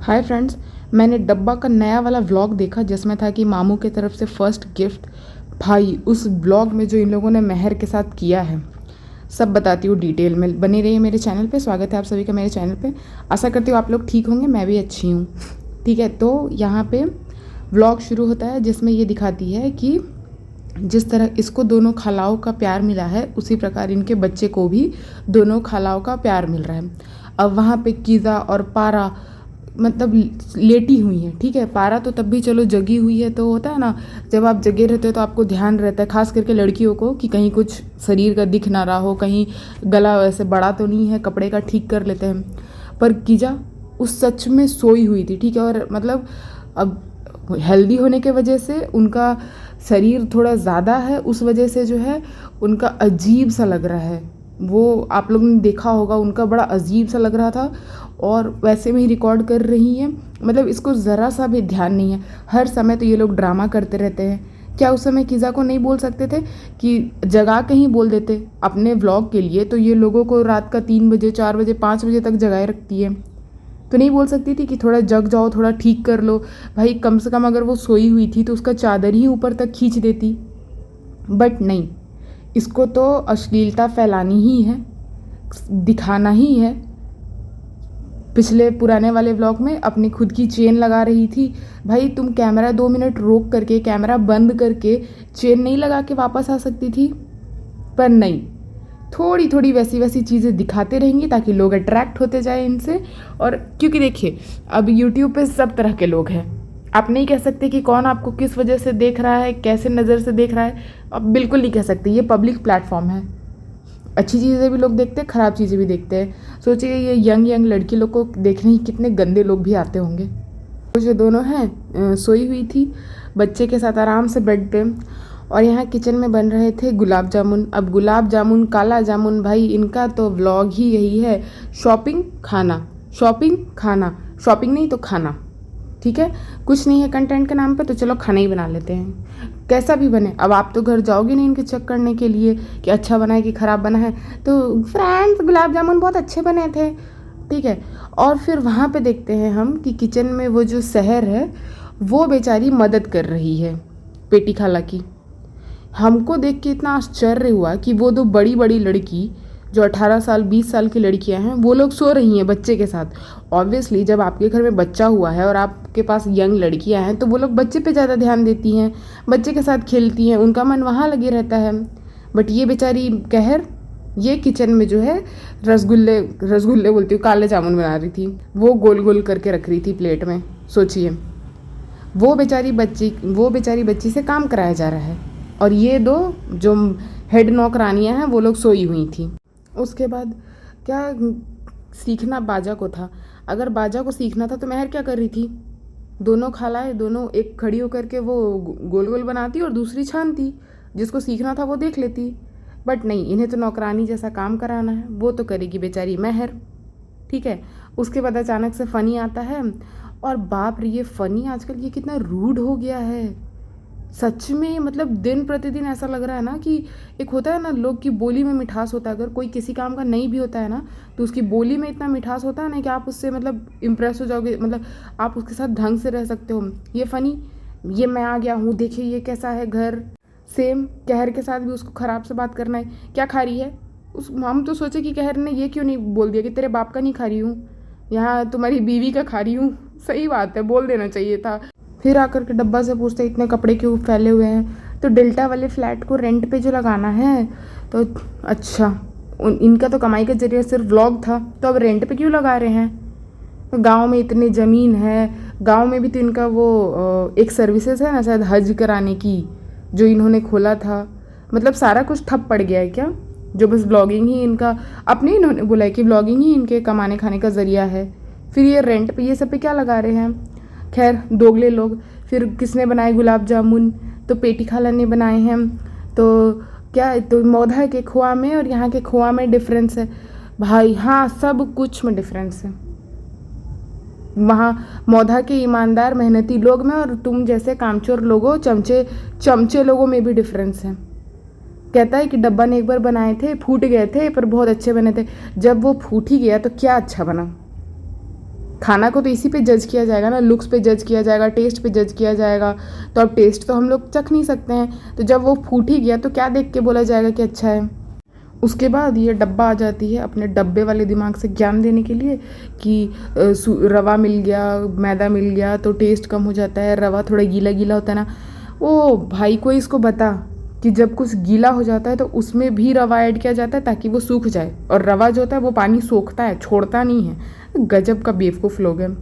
Hi friends, मैंने डब्बा का नया वाला व्लॉग देखा जिसमें था कि मामू की तरफ से फर्स्ट गिफ्ट। भाई उस व्लॉग में जो इन लोगों ने मेहर के साथ किया है सब बताती हूँ डिटेल में। बने रहिए मेरे चैनल पे। स्वागत है आप सभी का मेरे चैनल पे। आशा करती हूँ आप लोग ठीक होंगे, मैं भी अच्छी हूँ। ठीक है, तो यहाँ पे व्लॉग शुरू होता है जिसमें ये दिखाती है कि जिस तरह इसको दोनों खालाओं का प्यार मिला है उसी प्रकार इनके बच्चे को भी दोनों खालाओं का प्यार मिल रहा है। अब वहाँ पे कीज़ा और पारा मतलब लेटी हुई है। ठीक है, पारा तो तब भी चलो जगी हुई है, तो होता है ना जब आप जगे रहते हो तो आपको ध्यान रहता है, खास करके लड़कियों को, कि कहीं कुछ शरीर का दिख ना रहा हो, कहीं गला वैसे बड़ा तो नहीं है, कपड़े का ठीक कर लेते हैं। पर कीजा उस सच में सोई हुई थी। ठीक है, और मतलब अब हेल्दी होने के वजह से उनका शरीर थोड़ा ज़्यादा है, उस वजह से जो है उनका अजीब सा लग रहा है। वो आप लोगों ने देखा होगा, उनका बड़ा अजीब सा लग रहा था। और वैसे में ही रिकॉर्ड कर रही हैं, मतलब इसको ज़रा सा भी ध्यान नहीं है। हर समय तो ये लोग ड्रामा करते रहते हैं। क्या उस समय कीज़ा को नहीं बोल सकते थे कि जगा के ही बोल देते अपने व्लॉग के लिए? तो ये लोगों को रात का 3 बजे 4 बजे 5 बजे तक जगाए रखती है, तो नहीं बोल सकती थी कि थोड़ा जग जाओ, थोड़ा ठीक कर लो? भाई कम से कम अगर वो सोई हुई थी तो उसका चादर ही ऊपर तक खींच देती। बट नहीं, इसको तो अश्लीलता फैलानी ही है, दिखाना ही है। पिछले पुराने वाले व्लॉग में अपनी खुद की चेन लगा रही थी। भाई तुम कैमरा 2 मिनट रोक करके, कैमरा बंद करके चेन नहीं लगा के वापस आ सकती थी? पर नहीं, थोड़ी थोड़ी वैसी वैसी चीज़ें दिखाते रहेंगी ताकि लोग अट्रैक्ट होते जाए इनसे। और क्योंकि देखिए अब यूट्यूब पे सब तरह के लोग हैं, आप नहीं कह सकते कि कौन आपको किस वजह से देख रहा है, कैसे नज़र से देख रहा है। आप बिल्कुल नहीं कह सकते, ये पब्लिक प्लेटफॉर्म है। अच्छी चीज़ें भी लोग देखते हैं, ख़राब चीज़ें भी देखते हैं। सोचिए ये यंग लड़की लोग को देखने ही कितने गंदे लोग भी आते होंगे। वो जो दोनों हैं सोई हुई थी बच्चे के साथ आराम से बेड पे, और यहाँ किचन में बन रहे थे गुलाब जामुन। अब गुलाब जामुन, काला जामुन, भाई इनका तो व्लॉग ही यही है, शॉपिंग खाना, शॉपिंग खाना, शॉपिंग नहीं तो खाना। ठीक है, कुछ नहीं है कंटेंट के नाम पे, तो चलो खाना ही बना लेते हैं, कैसा भी बने। अब आप तो घर जाओगे नहीं इनके चेक करने के लिए कि अच्छा बना है कि ख़राब बना है। तो फ्रेंड्स गुलाब जामुन बहुत अच्छे बने थे। ठीक है, और फिर वहाँ पे देखते हैं हम कि किचन में वो जो सहर है वो बेचारी मदद कर रही है पेटी खाला की। हमको देख के इतना आश्चर्य हुआ कि वो दो बड़ी बड़ी लड़की जो 18 साल 20 साल की लड़कियां हैं वो लोग सो रही हैं बच्चे के साथ। ऑब्वियसली जब आपके घर में बच्चा हुआ है और आपके पास यंग लड़कियां हैं तो वो लोग बच्चे पे ज़्यादा ध्यान देती हैं, बच्चे के साथ खेलती हैं, उनका मन वहाँ लगे रहता है। बट ये बेचारी कहर ये किचन में जो है रसगुल्ले रसगुल्ले बोलती हूँ, काले जामुन बना रही थी, वो गोल गोल करके रख रही थी प्लेट में। सोचिए वो बेचारी बच्ची से काम कराया जा रहा है, और ये दो जो हेड नौकरानियाँ हैं वो लोग सोई हुई थी। उसके बाद क्या सीखना बाजा को था? अगर बाजा को सीखना था तो मेहर क्या कर रही थी? दोनों खालाएं, दोनों एक खड़ी होकर के वो गोल गोल बनाती और दूसरी छानती, जिसको सीखना था वो देख लेती। बट नहीं, इन्हें तो नौकरानी जैसा काम कराना है, वो तो करेगी बेचारी मेहर। ठीक है, उसके बाद अचानक से फ़नी आता है, और बाप रे ये फ़नी आजकल ये कितना रूड हो गया है सच में। मतलब दिन प्रतिदिन ऐसा लग रहा है ना कि एक होता है ना लोग की बोली में मिठास होता है, अगर कोई किसी काम का नहीं भी होता है ना तो उसकी बोली में इतना मिठास होता है ना कि आप उससे मतलब इम्प्रेस हो जाओगे, मतलब आप उसके साथ ढंग से रह सकते हो। ये फ़नी, ये मैं आ गया हूँ, देखिए ये कैसा है घर। सेम कहर के साथ भी उसको ख़राब से बात करना है। क्या खा रही है? उस हम तो सोचे कि कहर ने ये क्यों नहीं बोल दिया कि तेरे बाप का नहीं खा रही हूँ, यहाँ तुम्हारी बीवी का खा रही हूँ। सही बात है, बोल देना चाहिए था। फिर आकर के डब्बा से पूछते इतने कपड़े क्यों फैले हुए हैं? तो डेल्टा वाले फ्लैट को रेंट पे जो लगाना है, तो अच्छा इनका तो कमाई का जरिया सिर्फ व्लॉग था, तो अब रेंट पे क्यों लगा रहे हैं? तो गांव में इतनी ज़मीन है, गांव में भी तो इनका वो एक सर्विसेज है ना शायद हज कराने की, जो इन्होंने खोला था। मतलब सारा कुछ ठप पड़ गया है क्या? जो बस ब्लॉगिंग ही इनका, अपने इन्होंने बोला है कि ब्लॉगिंग ही इनके कमाने खाने का ज़रिया है, फिर ये रेंट पे ये सब पे क्या लगा रहे हैं? खैर दोगले लोग। फिर किसने बनाए गुलाब जामुन? तो पेटी खाला ने बनाए हैं। तो क्या तो मौधा के खोआ में और यहाँ के खोआ में डिफरेंस है भाई? हाँ, सब कुछ में डिफरेंस है। वहाँ मौधा के ईमानदार मेहनती लोग में और तुम जैसे कामचोर लोगों चमचे लोगों में भी डिफरेंस है। कहता है कि डब्बा ने एक बार बनाए थे, फूट गए थे पर बहुत अच्छे बने थे। जब वो फूट ही गया तो क्या अच्छा बना? खाना को तो इसी पे जज किया जाएगा ना, लुक्स पे जज किया जाएगा, टेस्ट पे जज किया जाएगा। तो अब टेस्ट तो हम लोग चख नहीं सकते हैं, तो जब वो फूट ही गया तो क्या देख के बोला जाएगा कि अच्छा है। उसके बाद ये डब्बा आ जाती है अपने डब्बे वाले दिमाग से ज्ञान देने के लिए कि रवा मिल गया, मैदा मिल गया तो टेस्ट कम हो जाता है, रवा थोड़ा गीला गीला होता है ना। ओ भाई, कोई इसको बता कि जब कुछ गीला हो जाता है तो उसमें भी रवा ऐड किया जाता है ताकि वो सूख जाए, और रवा जो होता है वो पानी सोखता है, छोड़ता नहीं है। गजब का बेवकूफ़ लोग हैं,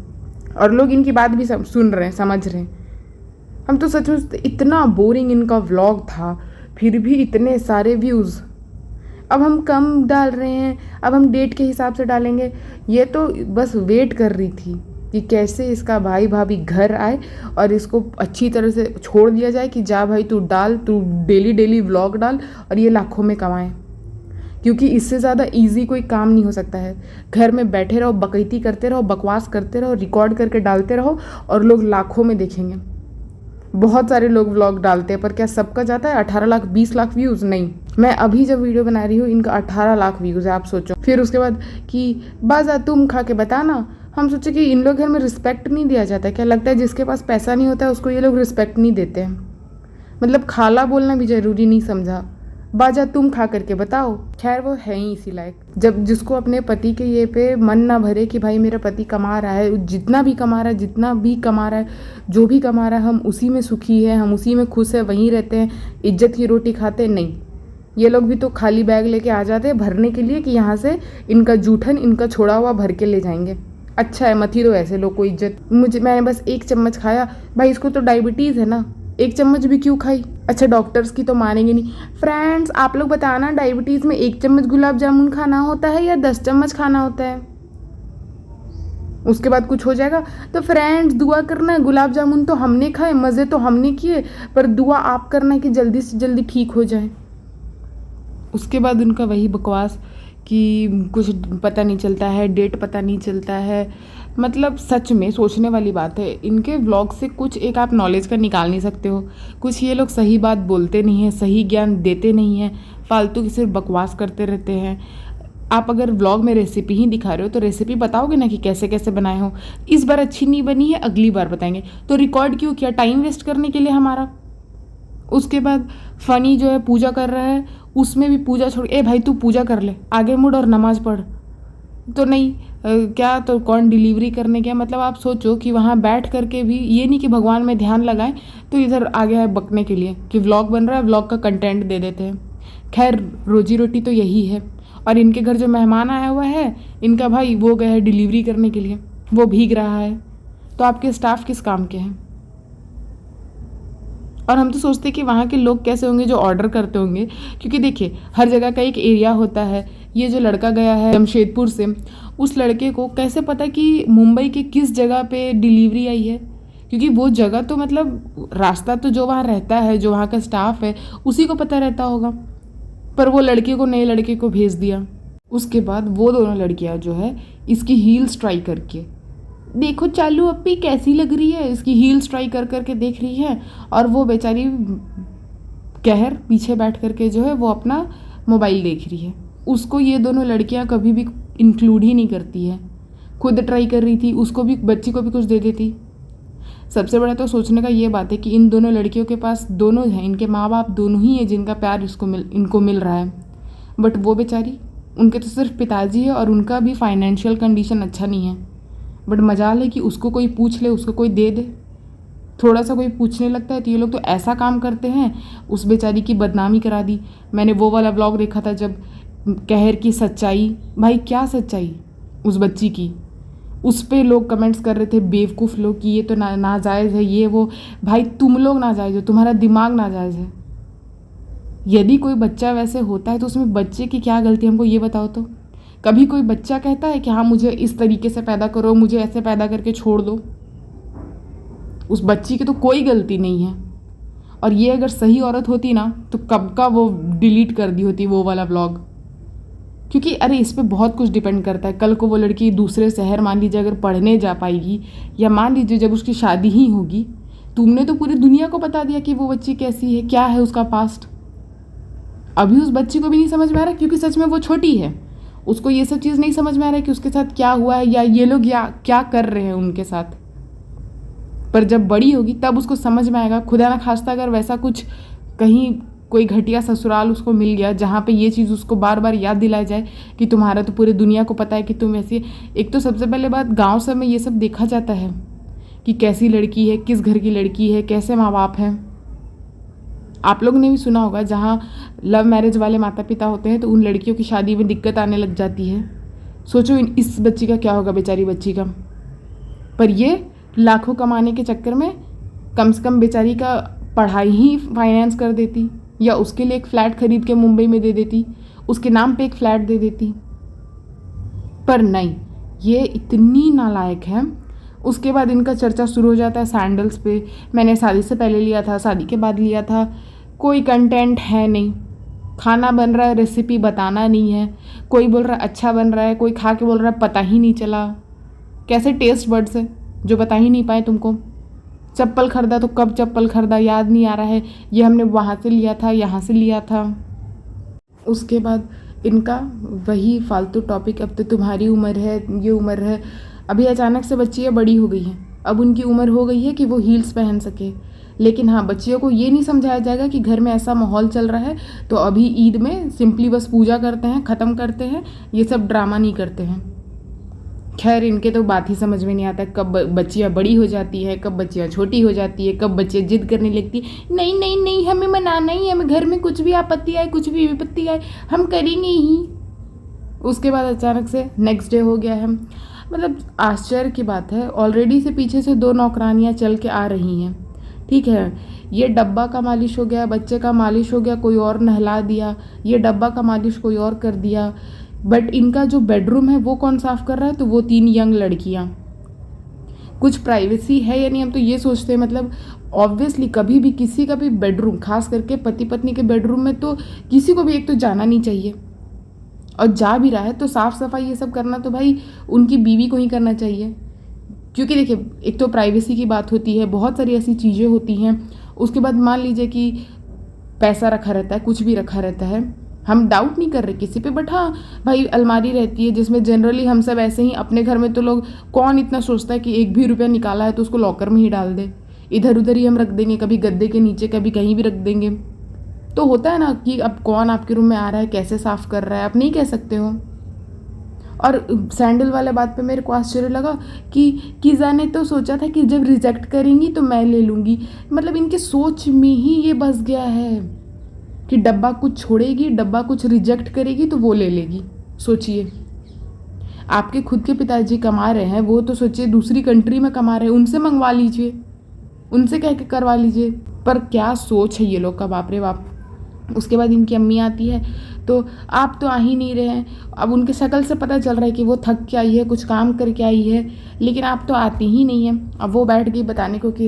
और लोग इनकी बात भी सुन रहे हैं, समझ रहे हैं। हम तो सच में, इतना बोरिंग इनका व्लॉग था, फिर भी इतने सारे व्यूज़। अब हम कम डाल रहे हैं, अब हम डेट के हिसाब से डालेंगे। ये तो बस वेट कर रही थी कि कैसे इसका भाई भाभी घर आए और इसको अच्छी तरह से छोड़ दिया जाए कि जा भाई तू डाल, तू डेली डेली व्लॉग डाल और ये लाखों में कमाए। क्योंकि इससे ज़्यादा इजी कोई काम नहीं हो सकता है। घर में बैठे रहो, बकैती करते रहो, बकवास करते रहो, रिकॉर्ड करके डालते रहो और लोग लाखों में देखेंगे। बहुत सारे लोग व्लॉग डालते हैं, पर क्या सबका जाता है 18 लाख 20 लाख व्यूज़? नहीं। मैं अभी जब वीडियो बना रही हूँ इनका 18 लाख व्यूज़ है, आप सोचो। फिर उसके बाद कि बाजा तुम खा के बताना। हम सोचे कि इन लोग घर में रिस्पेक्ट नहीं दिया जाता है क्या? लगता है जिसके पास पैसा नहीं होता है उसको ये लोग रिस्पेक्ट नहीं देते हैं। मतलब खाला बोलना भी ज़रूरी नहीं समझा, बाजा तुम खा करके बताओ। खैर वो है ही इसी लायक। जब जिसको अपने पति के ये पे मन ना भरे कि भाई मेरा पति कमा रहा है, जितना भी कमा रहा है, जितना भी कमा रहा है, जो भी कमा रहा है, हम उसी में सुखी है, हम उसी में खुश है, वहीं रहते हैं, इज्जत की रोटी खाते हैं। नहीं, ये लोग भी तो खाली बैग लेके आ जाते हैं भरने के लिए कि यहाँ से इनका जूठन, इनका छोड़ा हुआ भर के ले जाएंगे। अच्छा है, मत ही दो ऐसे लोग को इज्जत। मैंने बस 1 चम्मच खाया, भाई इसको तो डायबिटीज़ है ना, 1 चम्मच भी क्यों खाई? अच्छा, डॉक्टर्स की तो मानेंगे नहीं। फ्रेंड्स आप लोग बताना, डायबिटीज़ में 1 चम्मच गुलाब जामुन खाना होता है या 10 चम्मच खाना होता है? उसके बाद कुछ हो जाएगा तो फ्रेंड्स दुआ करना, गुलाब जामुन तो हमने खाए, मज़े तो हमने किए, पर दुआ आप करना कि जल्दी से जल्दी ठीक हो जाए। उसके बाद उनका वही बकवास कि कुछ पता नहीं चलता है, डेट पता नहीं चलता है। मतलब सच में सोचने वाली बात है। इनके व्लॉग से कुछ एक आप नॉलेज का निकाल नहीं सकते हो। कुछ ये लोग सही बात बोलते नहीं हैं, सही ज्ञान देते नहीं हैं, फालतू की सिर्फ बकवास करते रहते हैं। आप अगर व्लॉग में रेसिपी ही दिखा रहे हो तो रेसिपी बताओगे ना कि कैसे कैसे बनाए हो। इस बार अच्छी नहीं बनी है, अगली बार बताएंगे। तो रिकॉर्ड क्यों किया? टाइम वेस्ट करने के लिए हमारा। उसके बाद फ़नी जो है पूजा कर रहा है, उसमें भी पूजा छोड़, ए भाई तू पूजा कर ले, आगे मुड़ और नमाज़ पढ़। तो नहीं, क्या तो कौन डिलीवरी करने गया? मतलब आप सोचो कि वहाँ बैठ करके भी ये नहीं कि भगवान में ध्यान लगाएं, तो इधर आ गया है बकने के लिए कि व्लॉग बन रहा है, व्लॉग का कंटेंट दे देते हैं। खैर रोजी रोटी तो यही है। और इनके घर जो मेहमान आया हुआ है, इनका भाई वो गया है डिलीवरी करने के लिए, वो भीग रहा है। तो आपके स्टाफ किस काम के हैं? और हम तो सोचते कि वहाँ के लोग कैसे होंगे जो ऑर्डर करते होंगे, क्योंकि देखिए हर जगह का एक एरिया होता है। ये जो लड़का गया है जमशेदपुर से, उस लड़के को कैसे पता कि मुंबई के किस जगह पे डिलीवरी आई है? क्योंकि वो जगह तो मतलब रास्ता तो जो वहाँ रहता है, जो वहाँ का स्टाफ है, उसी को पता रहता होगा। पर वो लड़के को नए लड़के को भेज दिया। उसके बाद वो दोनों लड़कियाँ जो है इसकी हील्स ट्राई करके, देखो चालू अपी कैसी लग रही है, इसकी हील्स ट्राई कर करके देख रही है। और वो बेचारी कहर पीछे बैठ करके जो है वो अपना मोबाइल देख रही है। उसको ये दोनों लड़कियां कभी भी इंक्लूड ही नहीं करती है। खुद ट्राई कर रही थी, उसको भी, बच्ची को भी कुछ दे देती। सबसे बड़ा तो सोचने का ये बात है कि इन दोनों लड़कियों के पास दोनों हैं, इनके माँ बाप दोनों ही हैं जिनका प्यार इनको मिल रहा है। बट वो बेचारी, उनके तो सिर्फ पिताजी है और उनका भी फाइनेंशियल कंडीशन अच्छा नहीं है। बट मजाल है कि उसको कोई पूछ ले, उसको कोई दे दे। थोड़ा सा कोई पूछने लगता है तो ये लोग तो ऐसा काम करते हैं, उस बेचारी की बदनामी करा दी। मैंने वो वाला व्लॉग देखा था जब कहर की सच्चाई, भाई क्या सच्चाई उस बच्ची की, उस पे लोग कमेंट्स कर रहे थे बेवकूफ़ लोग कि ये तो नाजायज़ है, ये वो। भाई तुम लोग नाजायज़ हो, तुम्हारा दिमाग नाजायज़ है। यदि कोई बच्चा वैसे होता है तो उसमें बच्चे की क्या गलती, हमको ये बताओ तो। कभी कोई बच्चा कहता है कि हाँ मुझे इस तरीके से पैदा करो, मुझे ऐसे पैदा करके छोड़ दो? उस बच्ची की तो कोई गलती नहीं है। और ये अगर सही औरत होती ना तो कब का वो डिलीट कर दी होती वो वाला व्लॉग। क्योंकि अरे इस पे बहुत कुछ डिपेंड करता है। कल को वो लड़की दूसरे शहर मान लीजिए अगर पढ़ने जा पाएगी, या मान लीजिए जब उसकी शादी ही होगी, तुमने तो पूरी दुनिया को बता दिया कि वो बच्ची कैसी है, क्या है उसका पास्ट। अभी उस बच्ची को भी नहीं समझ में आ रहा, क्योंकि सच में वो छोटी है। उसको ये सब चीज़ नहीं समझ में आ रहा है कि उसके साथ क्या हुआ है या ये लोग या क्या कर रहे हैं उनके साथ। पर जब बड़ी होगी तब उसको समझ में आएगा। खुदा ना खास्ता अगर वैसा कुछ कहीं कोई घटिया ससुराल उसको मिल गया जहाँ पे ये चीज़ उसको बार बार याद दिलाई जाए कि तुम्हारा तो पूरी दुनिया को पता है कि तुम ऐसी। एक तो सबसे पहले बात, गाँव सब में ये सब देखा जाता है कि कैसी लड़की है, किस घर की लड़की है, कैसे माँ बाप हैं। आप लोग ने भी सुना होगा जहाँ लव मैरिज वाले माता पिता होते हैं तो उन लड़कियों की शादी में दिक्कत आने लग जाती है। सोचो इस बच्ची का क्या होगा, बेचारी बच्ची का। पर ये लाखों कमाने के चक्कर में कम से कम बेचारी का पढ़ाई ही फाइनेंस कर देती, या उसके लिए एक फ़्लैट खरीद के मुंबई में दे देती, उसके नाम पे एक फ़्लैट दे देती। पर नहीं, ये इतनी नालायक है। उसके बाद इनका चर्चा शुरू हो जाता है सैंडल्स पे। मैंने शादी से पहले लिया था, शादी के बाद लिया था। कोई कंटेंट है नहीं, खाना बन रहा है रेसिपी बताना नहीं है, कोई बोल रहा है अच्छा बन रहा है, कोई खा के बोल रहा है पता ही नहीं चला। कैसे टेस्ट बड्स है जो बता ही नहीं पाए तुमको। चप्पल खरीदा तो कब चप्पल खरीदा याद नहीं आ रहा है, ये हमने वहाँ से लिया था, यहाँ से लिया था। उसके बाद इनका वही फालतू टॉपिक, अब तो तुम्हारी उम्र है, ये उम्र है। अभी अचानक से बच्चियाँ बड़ी हो गई हैं, अब उनकी उम्र हो गई है कि वो हील्स पहन सके। लेकिन हाँ, बच्चियों को ये नहीं समझाया जाएगा कि घर में ऐसा माहौल चल रहा है तो अभी ईद में सिंपली बस पूजा करते हैं, ख़त्म करते हैं, ये सब ड्रामा नहीं करते हैं। खैर, इनके तो बात ही समझ में नहीं आता कब बच्चियाँ बड़ी हो जाती है, कब बच्चियाँ छोटी हो जाती है, कब बच्चे जिद करने लगती है नहीं नहीं नहीं हमें मनाना ही है, हमें घर में कुछ भी आपत्ति आए, कुछ भी विपत्ति आए हम करेंगे ही। उसके बाद अचानक से नेक्स्ट डे हो गया है। मतलब आश्चर्य की बात है, ऑलरेडी से पीछे से 2 नौकरानियाँ चल के आ रही हैं। ठीक है, ये डब्बा का मालिश हो गया, बच्चे का मालिश हो गया, कोई और नहला दिया, ये डब्बा का मालिश कोई और कर दिया। बट इनका जो बेडरूम है वो कौन साफ़ कर रहा है, तो वो 3 यंग लड़कियाँ। कुछ प्राइवेसी है या नहीं, हम तो ये सोचते हैं। मतलब ऑब्वियसली कभी भी किसी का भी बेडरूम, खास करके पति पत्नी के बेडरूम में तो किसी को भी एक तो जाना नहीं चाहिए, और जा भी रहा है तो साफ़ सफाई ये सब करना तो भाई उनकी बीवी को ही करना चाहिए। क्योंकि देखिए, एक तो प्राइवेसी की बात होती है, बहुत सारी ऐसी चीज़ें होती हैं। उसके बाद मान लीजिए कि पैसा रखा रहता है, कुछ भी रखा रहता है, हम डाउट नहीं कर रहे किसी पे, बट हाँ भाई अलमारी रहती है जिसमें जनरली हम सब ऐसे ही, अपने घर में तो लोग कौन इतना सोचता है कि एक भी रुपया निकाला है तो उसको लॉकर में ही डाल दे, इधर उधर ही हम रख देंगे, कभी गद्दे के नीचे, कभी कहीं भी रख देंगे। तो होता है ना कि अब कौन आपके रूम में आ रहा है, कैसे साफ़ कर रहा है, आप नहीं कह सकते हो। और सैंडल वाले बात पे मेरे को आश्चर्य लगा कि जाने तो सोचा था कि जब रिजेक्ट करेंगी तो मैं ले लूँगी। मतलब इनके सोच में ही ये बस गया है कि डब्बा कुछ छोड़ेगी, डब्बा कुछ रिजेक्ट करेगी तो वो ले लेगी। सोचिए, आपके खुद के पिताजी कमा रहे हैं, वो तो सोचिए दूसरी कंट्री में कमा रहे हैं, उनसे मंगवा लीजिए, उनसे कह के करवा लीजिए। पर क्या सोच है ये लोग का, बाप रे बाप। उसके बाद इनकी अम्मी आती है तो आप तो आ ही नहीं रहे हैं। अब उनके शक्ल से पता चल रहा है कि वो थक के आई है, कुछ काम करके आई है, लेकिन आप तो आती ही नहीं हैं। अब वो बैठ गई बताने को कि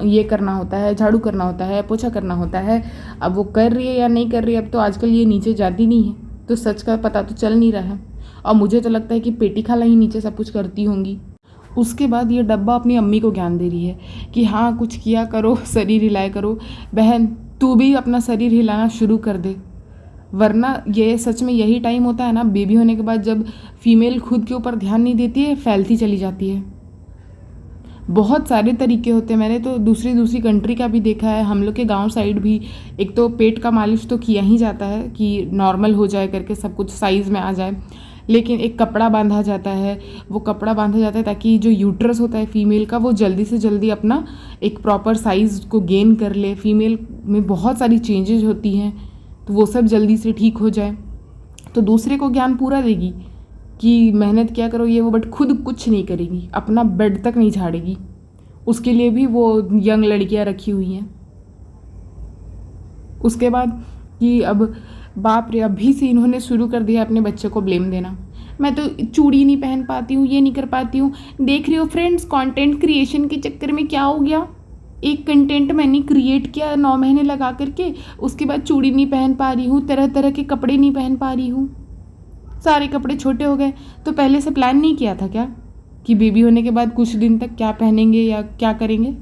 ये करना होता है, झाड़ू करना होता है, पोछा करना होता है। अब वो कर रही है या नहीं कर रही है, अब तो आजकल ये नीचे जाती नहीं है तो सच का पता तो चल नहीं रहा है। और मुझे तो लगता है कि पेटी खाला ही नीचे सब कुछ करती होंगी। उसके बाद ये डब्बा अपनी अम्मी को ज्ञान दे रही है कि हाँ कुछ किया करो, शरीर हिलाया करो, बहन तू भी अपना शरीर हिलाना शुरू कर दे। वरना ये सच में यही टाइम होता है ना, बेबी होने के बाद जब फीमेल खुद के ऊपर ध्यान नहीं देती है, फैलती चली जाती है। बहुत सारे तरीके होते हैं, मैंने तो दूसरी कंट्री का भी देखा है, हम लोग के गांव साइड भी। एक तो पेट का मालिश तो किया ही जाता है कि नॉर्मल हो जाए करके, सब कुछ साइज़ में आ जाए, लेकिन एक कपड़ा बांधा जाता है। वो कपड़ा बांधा जाता है ताकि जो यूट्रस होता है फीमेल का, वो जल्दी से जल्दी अपना एक प्रॉपर साइज़ को गेन कर ले। फीमेल में बहुत सारी चेंजेज होती हैं तो वो सब जल्दी से ठीक हो जाए। तो दूसरे को ज्ञान पूरा देगी कि मेहनत क्या करो ये वो, बट खुद कुछ नहीं करेगी, अपना बेड तक नहीं झाड़ेगी। उसके लिए भी वो यंग लड़कियां रखी हुई हैं। उसके बाद कि अब बाप रे, अभी से इन्होंने शुरू कर दिया अपने बच्चे को ब्लेम देना। मैं तो चूड़ी नहीं पहन पाती हूँ, ये नहीं कर पाती हूँ। देख रही हो फ्रेंड्स, कंटेंट क्रिएशन के चक्कर में क्या हो गया, एक कंटेंट मैंने क्रिएट किया 9 महीने लगा करके, उसके बाद चूड़ी नहीं पहन पा रही हूँ, तरह तरह के कपड़े नहीं पहन पा रही हूँ, सारे कपड़े छोटे हो गए। तो पहले से प्लान नहीं किया था क्या कि बेबी होने के बाद कुछ दिन तक क्या पहनेंगे या क्या करेंगे?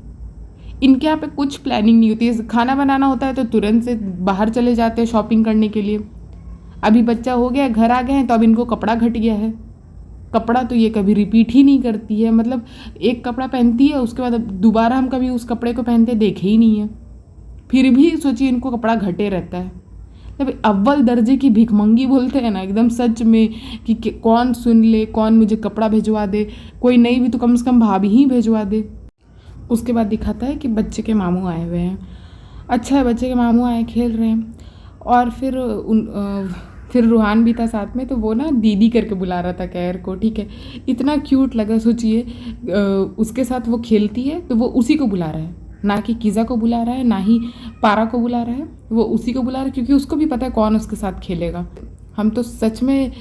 इनके यहाँ पे कुछ प्लानिंग नहीं होती है। खाना बनाना होता है तो तुरंत से बाहर चले जाते हैं शॉपिंग करने के लिए। अभी बच्चा हो गया, घर आ गए हैं, तो अब इनको कपड़ा घट गया है। कपड़ा तो ये कभी रिपीट ही नहीं करती है, मतलब एक कपड़ा पहनती है, उसके बाद अब दोबारा हम कभी उस कपड़े को पहनते देखे ही नहीं है। फिर भी सोचिए इनको कपड़ा घटे रहता है। मतलब अव्वल दर्जे की भिखमंगी बोलते हैं ना, एकदम सच में कि कौन सुन ले, कौन मुझे कपड़ा भिजवा दे, कोई नहीं भी तो कम से कम भाभी ही भिजवा दे। उसके बाद दिखाता है कि बच्चे के मामू आए हुए हैं। अच्छा है, बच्चे के मामू आए, खेल रहे हैं। और फिर रूहान भी था साथ में, तो वो ना दीदी करके बुला रहा था कैर को, ठीक है। इतना क्यूट लगा, सोचिए उसके साथ वो खेलती है तो वो उसी को बुला रहा है, ना कि किज़ा को बुला रहा है, ना ही पारा को बुला रहा है, वो उसी को बुला रहा है, क्योंकि उसको भी पता है कौन उसके साथ खेलेगा। हम तो सच में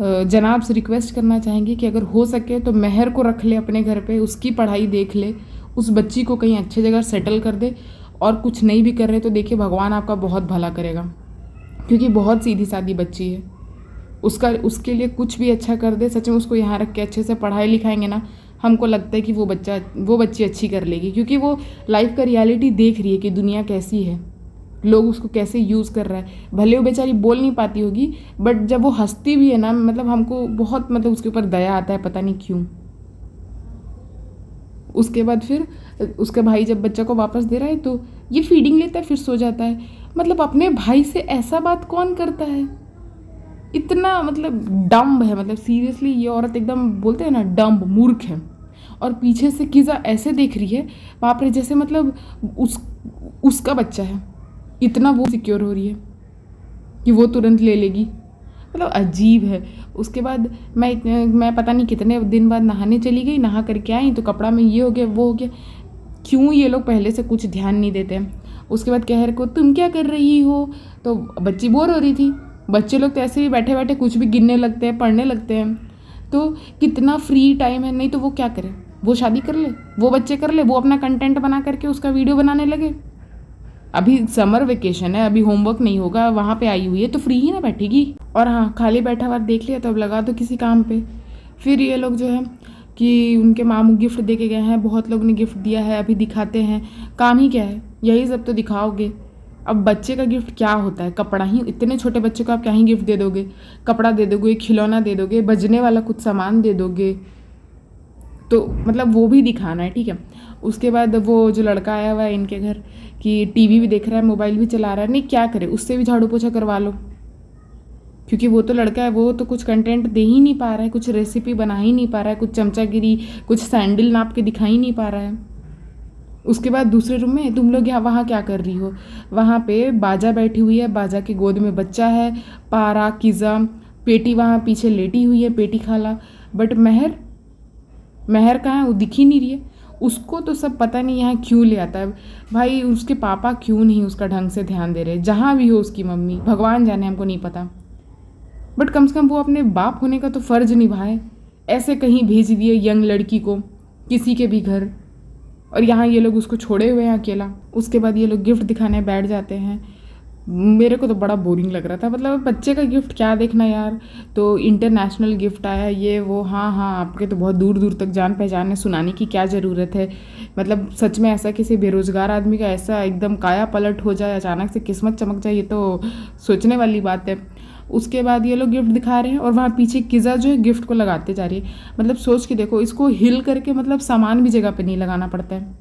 जनाब से रिक्वेस्ट करना चाहेंगे कि अगर हो सके तो महर को रख ले अपने घर पे, उसकी पढ़ाई देख ले, उस बच्ची को कहीं अच्छी जगह सेटल कर दे। और कुछ नहीं भी कर रहे तो देखिए भगवान आपका बहुत भला करेगा, क्योंकि बहुत सीधी सादी बच्ची है। उसके लिए कुछ भी अच्छा कर दे, सच में उसको यहाँ रख के अच्छे से पढ़ाई लिखाएंगे ना, हमको लगता है कि वो बच्ची अच्छी कर लेगी, क्योंकि वो लाइफ का रियलिटी देख रही है कि दुनिया कैसी है, लोग उसको कैसे यूज़ कर रहा है। भले वो बेचारी बोल नहीं पाती होगी, बट जब वो हंसती भी है ना, मतलब हमको बहुत मतलब उसके ऊपर दया आता है, पता नहीं क्यों। उसके बाद फिर उसका भाई जब बच्चा को वापस दे रहा है तो ये फीडिंग लेता है, फिर सो जाता है। मतलब अपने भाई से ऐसा बात कौन करता है, इतना मतलब डम्ब है, मतलब सीरियसली ये औरत एकदम बोलते हैं ना डम्ब, मूर्ख है। और पीछे से किज़ा ऐसे देख रही है, बाप रे, जैसे मतलब उसका बच्चा है, इतना वो सिक्योर हो रही है कि वो तुरंत ले लेगी। मतलब अजीब है। उसके बाद मैं पता नहीं कितने दिन बाद नहाने चली गई, नहा करके आई तो कपड़ा में ये हो गया वो हो गया। क्यों ये लोग पहले से कुछ ध्यान नहीं देते हैं। उसके बाद कहर को तुम क्या कर रही हो, तो बच्ची बोर हो रही थी। बच्चे लोग तो ऐसे भी बैठे बैठे कुछ भी गिनने लगते हैं, पढ़ने लगते हैं, तो कितना फ्री टाइम है। नहीं तो वो क्या करे, वो शादी कर ले, वो बच्चे कर ले, वो अपना कंटेंट बना करके उसका वीडियो बनाने लगे। अभी समर वेकेशन है, अभी होमवर्क नहीं होगा, वहाँ पे आई हुई है तो फ्री ही ना बैठेगी। और हाँ, खाली बैठा हुआ देख लिया तो अब लगा दो किसी काम पे। फिर ये लोग जो है कि उनके मामू गिफ्ट दे के गए हैं, बहुत लोग ने गिफ्ट दिया है, अभी दिखाते हैं। काम ही क्या है, यही सब तो दिखाओगे। अब बच्चे का गिफ्ट क्या होता है, कपड़ा ही। इतने छोटे बच्चे को आप क्या ही गिफ्ट दे दोगे, कपड़ा दे दोगे, खिलौना दे दोगे, बजने वाला कुछ सामान दे दोगे, तो मतलब वो भी दिखाना है, ठीक है। उसके बाद वो जो लड़का आया हुआ है इनके घर कि टीवी भी देख रहा है, मोबाइल भी चला रहा है, नहीं क्या करे, उससे भी झाड़ू पोछा करवा लो, क्योंकि वो तो लड़का है, वो तो कुछ कंटेंट दे ही नहीं पा रहा है, कुछ रेसिपी बना ही नहीं पा रहा है, कुछ चमचागिरी, कुछ सैंडल नाप के दिखा ही नहीं पा रहा है। उसके बाद दूसरे रूम में तुम लोग वहाँ क्या कर रही हो, वहाँ पे बाजा बैठी हुई है, बाजा की गोद में बच्चा है, पारा, किज़ा, पेटी वहाँ पीछे लेटी हुई है, पेटी खाला। बट महर कहाँ है, वो दिख ही नहीं रही है। उसको तो सब पता नहीं यहाँ क्यों ले आता है भाई, उसके पापा क्यों नहीं उसका ढंग से ध्यान दे रहे, जहाँ भी हो उसकी मम्मी, भगवान जाने, हमको नहीं पता। बट कम से कम वो अपने बाप होने का तो फ़र्ज निभाए। ऐसे कहीं भेज दिए यंग लड़की को किसी के भी घर, और यहाँ ये लोग उसको छोड़े हुए हैं अकेला। उसके बाद ये लोग गिफ्ट दिखाने बैठ जाते हैं। मेरे को तो बड़ा बोरिंग लग रहा था, मतलब बच्चे का गिफ्ट क्या देखना यार, तो इंटरनेशनल गिफ्ट आया ये वो, हाँ आपके तो बहुत दूर दूर तक जान पहचान है, सुनाने की क्या ज़रूरत है। मतलब सच में ऐसा किसी बेरोज़गार आदमी का ऐसा एकदम काया पलट हो जाए, अचानक से किस्मत चमक जाए, ये तो सोचने वाली बात है। उसके बाद ये लोग गिफ्ट दिखा रहे हैं और वहाँ पीछे किज़ा जो है गिफ्ट को लगाते जा रही है। मतलब सोच के देखो, इसको हिल करके मतलब सामान भी जगह पे नहीं लगाना पड़ता है।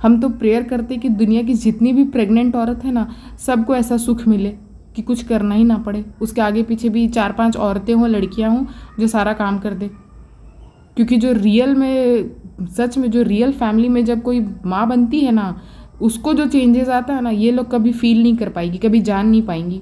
हम तो प्रेयर करते कि दुनिया की जितनी भी प्रेग्नेंट औरत है ना, सबको ऐसा सुख मिले कि कुछ करना ही ना पड़े, उसके आगे पीछे भी 4-5 औरतें हों, लड़कियां हों जो सारा काम कर दे। क्योंकि जो रियल में, सच में जो रियल फैमिली में जब कोई माँ बनती है ना, उसको जो चेंजेस आता है ना, ये लोग कभी फील नहीं कर पाएगी, कभी जान नहीं पाएंगी।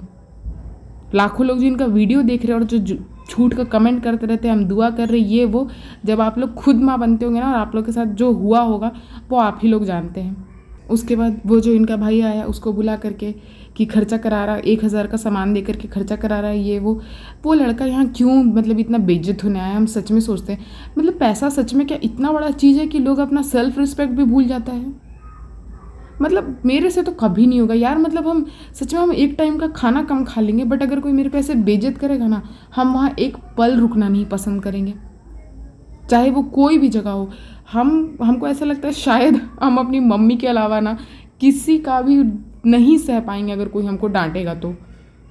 लाखों लोग जिनका वीडियो देख रहे हैं और जो झूठ का कमेंट करते रहते हैं हम दुआ कर रहे ये वो, जब आप लोग खुद माँ बनते होंगे ना और आप लोग के साथ जो हुआ होगा वो आप ही लोग जानते हैं। उसके बाद वो जो इनका भाई आया उसको बुला करके कि खर्चा करा रहा, 1000 का सामान दे करके खर्चा करा रहा है ये वो लड़का यहाँ क्यों मतलब इतना बेइज्जत होने आया। हम सच में सोचते हैं मतलब पैसा सच में क्या इतना बड़ा चीज़ है कि लोग अपना सेल्फ रिस्पेक्ट भी भूल जाता है। मतलब मेरे से तो कभी नहीं होगा यार, मतलब हम सच में हम एक टाइम का खाना कम खा लेंगे, बट अगर कोई मेरे पे ऐसे बेइज्जत करेगा ना, हम वहाँ एक पल रुकना नहीं पसंद करेंगे, चाहे वो कोई भी जगह हो। हमको ऐसा लगता है शायद हम अपनी मम्मी के अलावा ना किसी का भी नहीं सह पाएंगे अगर कोई हमको डांटेगा तो।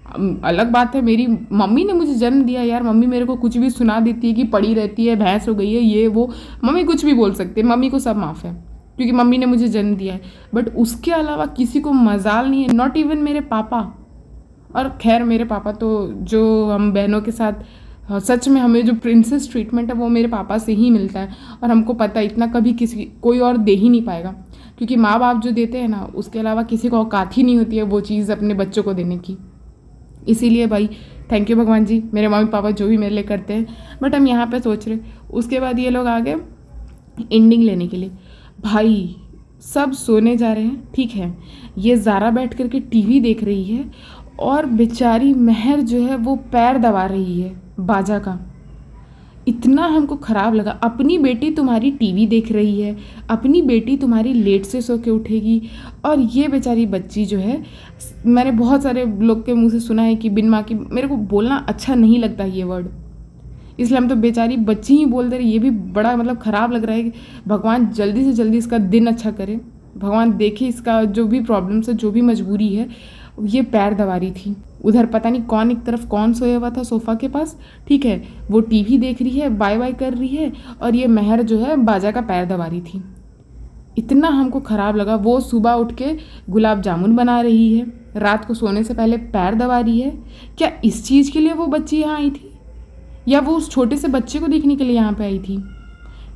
अलग बात है, मेरी मम्मी ने मुझे जन्म दिया यार, मम्मी मेरे को कुछ भी सुना देती है कि पड़ी रहती है, भैंस हो गई है, ये वो, मम्मी कुछ भी बोल सकते हैं, मम्मी को सब माफ़ है क्योंकि मम्मी ने मुझे जन्म दिया है। बट उसके अलावा किसी को मजाल नहीं है, नॉट इवन मेरे पापा। और खैर मेरे पापा तो जो हम बहनों के साथ सच में हमें जो प्रिंसेस ट्रीटमेंट है वो मेरे पापा से ही मिलता है, और हमको पता है इतना कभी किसी कोई और दे ही नहीं पाएगा, क्योंकि माँ बाप जो देते हैं ना उसके अलावा किसी को औकात ही नहीं होती है वो चीज़ अपने बच्चों को देने की। इसीलिए भाई थैंक यू भगवान जी, मेरे मम्मी पापा जो भी मेरे लिए करते हैं। बट हम यहाँ पे सोच रहे, उसके बाद ये लोग आ गए एंडिंग लेने के लिए। भाई सब सोने जा रहे हैं, ठीक है, ये ज़ारा बैठ करके टीवी देख रही है और बेचारी महर जो है वो पैर दबा रही है बाजा का। इतना हमको ख़राब लगा। अपनी बेटी तुम्हारी टीवी देख रही है, अपनी बेटी तुम्हारी लेट से सो के उठेगी, और ये बेचारी बच्ची जो है, मैंने बहुत सारे लोग के मुंह से सुना है कि बिन माँ की, मेरे को बोलना अच्छा नहीं लगता ये वर्ड, इसलिए हम तो बेचारी बच्ची ही बोल दे रहे। ये भी बड़ा मतलब ख़राब लग रहा है कि भगवान जल्दी से जल्दी इसका दिन अच्छा करे, भगवान देखे इसका जो भी प्रॉब्लम्स है, जो भी मजबूरी है। ये पैर दबा रही थी, उधर पता नहीं कौन एक तरफ कौन सोया हुआ था सोफ़ा के पास, ठीक है, वो टीवी देख रही है, बाय बाय कर रही है, और ये महर जो है बाजा का पैर दबा रही थी। इतना हमको ख़राब लगा। वो सुबह उठ के गुलाब जामुन बना रही है, रात को सोने से पहले पैर दबा रही है। क्या इस चीज़ के लिए वो बच्ची यहाँ आई थी, या वो उस छोटे से बच्चे को देखने के लिए यहाँ पे आई थी?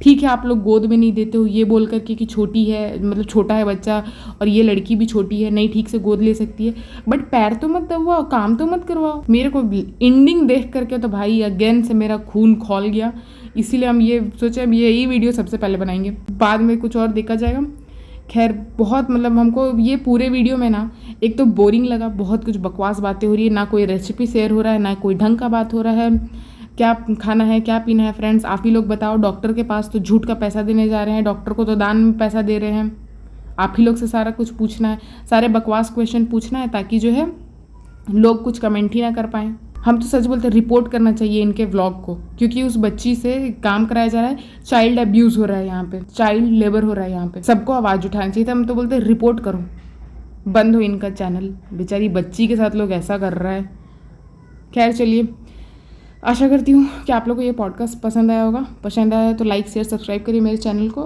ठीक है, आप लोग गोद में नहीं देते हो ये बोल करके कि छोटी है, मतलब छोटा है बच्चा, और ये लड़की भी छोटी है, नहीं ठीक से गोद ले सकती है, बट पैर तो मत दबाओ, काम तो मत करवाओ। मेरे को एंडिंग देख करके तो भाई अगेन से मेरा खून खौल गया। इसीलिए हम ये सोचे अब यही वीडियो सबसे पहले बनाएंगे, बाद में कुछ और देखा जाएगा। खैर बहुत मतलब हमको ये पूरे वीडियो में ना एक तो बोरिंग लगा, बहुत कुछ बकवास बातें हो रही है, ना कोई रेसिपी शेयर हो रहा है, ना कोई ढंग का बात हो रहा है। क्या खाना है, क्या पीना है, फ्रेंड्स आप ही लोग बताओ। डॉक्टर के पास तो झूठ का पैसा देने जा रहे हैं, डॉक्टर को तो दान में पैसा दे रहे हैं। आप ही लोग से सारा कुछ पूछना है, सारे बकवास क्वेश्चन पूछना है, ताकि जो है लोग कुछ कमेंट ही ना कर पाएँ। हम तो सच बोलते रिपोर्ट करना चाहिए इनके व्लॉग को, क्योंकि उस बच्ची से काम कराया जा रहा है, चाइल्ड अब्यूज़ हो रहा है यहाँ पे, चाइल्ड लेबर हो रहा है यहाँ पे। सबको आवाज़ उठानी चाहिए था। हम तो बोलते रिपोर्ट करो, बंद हो इनका चैनल। बेचारी बच्ची के साथ लोग ऐसा कर रहा है। खैर चलिए, आशा करती हूँ कि आप लोगों को ये पॉडकास्ट पसंद आया होगा। पसंद आया तो लाइक शेयर सब्सक्राइब करिए मेरे चैनल को।